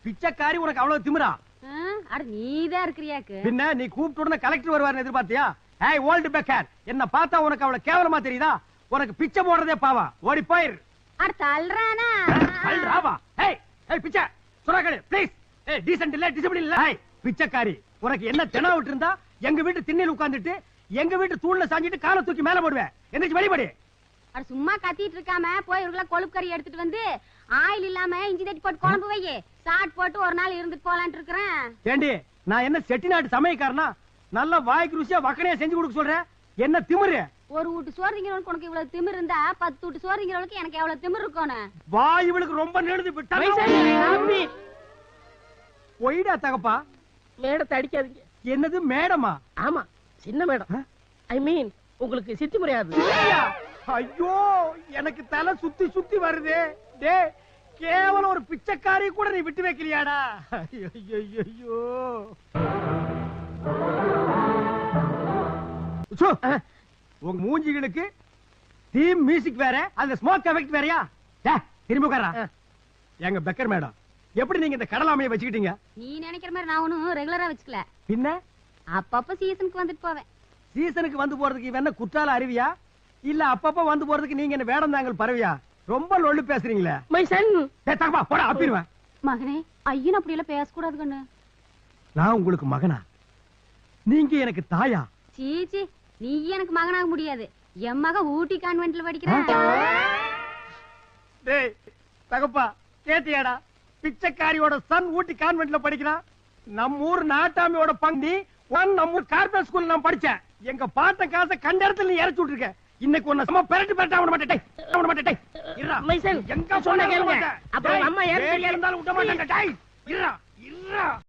பிச்சைக்காரி உனக்கு அவ்வளவு திமிரா? அட நீதான் இருக்கிறியாக்கு. பின்ன நீ கூப்பிட்ட உடனே கலெக்டர் வருவார்னு எதிர்பார்த்தியா? ஏய் ஓல்ட் பெக்கர், என்ன பார்த்தா உனக்கு அவ்வளவு கேவலமா தெரியுதா? உனக்கு பிச்சை போடுறதே பாவா, ஓடி போயிரு. அட தள்ளுறானா? தள்ளுறாவா? ஏய் ஏய் பிச்சை சுறாக்களே ப்ளீஸ். ஏய் டீசன்ட் இல்ல, டிசிப்ளின் இல்ல. ஏய் பிச்சைக்காரி, உனக்கு என்ன தெனா விட்டு இருந்தா எங்க வீட்டு திண்ணையில உட்கார்ந்துட்டு எங்க வீட்டு தூண்ல சாஞ்சிட்டு காலை தூக்கி மேல போடுவேன். என்னச்சு வெளிப்படி. அட சும்மா கத்திட்டு இருக்காம போய் ஒரு கிலோ கொழுப்பு கறி எடுத்துட்டு வந்து ஆயில் இல்லாம இஞ்சி தட்டி போட்டு குழம்பு வை. சாட் போட்டு ஒரு நாள் இருந்துட்டு போலான்னு இருக்கறேன். ஏண்டி நான் என்ன செட்டிநாடு சமையக்காரனா? நல்ல வாய்க்கு ருசியா வக்கனையா செஞ்சு கொடுக்க சொல்றேன். என்ன திமிரு? ஒரு வீட்டு சோறு திங்கிறவனுக்கு உனக்கு இவ்வளவு திமிரு இருந்தா 10 வீட்டு சோறு திங்கிறவனுக்கு எனக்கு எவ்வளவு திமிரு இருக்கணும்? வாய் இவளுக்கு ரொம்ப நெடுது விட்டா. ஒய்டா தகப்பா. மேடத்தை அடிக்காதீங்க. என்னது மேடமா? ஆமா சின்ன மேடம். ஐ மீன் உங்களுக்கு சித்தி முறையாது. ஐயோ எனக்கு தலை சுத்தி சுத்தி வருதே. டே கேவலம் ஒரு பிச்சைக்காரி கூட நீ விட்டு வைக்கலையாடா? ஐயோ உங்க மூஞ்சிகளுக்கு தீம் மியூசிக் வேற, அந்த ஸ்மோக் எஃபெக்ட் வேறயா? திரும்ப உட்காரா. எங்க பெக்கர் மேடம், எப்படி நீங்க இந்த கடலாமையை வச்சுக்கிட்டீங்க? நீ நினைக்கிற மாதிரி நான் ஒன்னும் ரெகுலரா வச்சுக்கல. பின்ன அப்பப்ப சீசனுக்கு வந்துட்டு போவேன். சீசனுக்கு வந்து போறதுக்கு இவன் என்ன குற்றால அருவியா? இல்ல அப்பப்ப வந்து போறதுக்கு நீங்க என்ன வேடம் தாங்கள் பரவியா? ரொம்ப லொள்ளு பேசுறீங்களே. My son. தகப்பா போடா அப்பிடுவேன். மகனே ஐயன் அப்படி எல்லாம் பேசக்கூடாது கண்ணு. நான் உங்களுக்கு மகனா? நீங்க எனக்கு தாயா? சீச்சி, நீ எனக்கு மகனாக முடியாது. என் மக ஊட்டி கான்வென்ட்ல படிக்கிறான். டேய் தகப்பா கேட்டியாடா? பிச்சைக்காரியோட சன் ஊட்டி கான்வென்ட்ல படிக்கிறான். நம்ம ஊர் நாட்டாமையோட பங்கு நம்ம ஊர் கார்பரேட் ஸ்கூல்ல நான் படிச்சேன். எங்க பாட்ட காசை கண்ட இடத்துல நீ இறச்சி விட்டுருக்க. இன்னைக்கு உன்னை சும்மா பெரட்டி பெரட்டா விட மாட்டேன். விட மாட்டேன். இருடா மைசன் எங்க சொன்ன சொன்ன கேளுங்க. அப்புறம் அம்மா ஏன் இருந்தாலும் விட மாட்டேன். இருடா இருடா.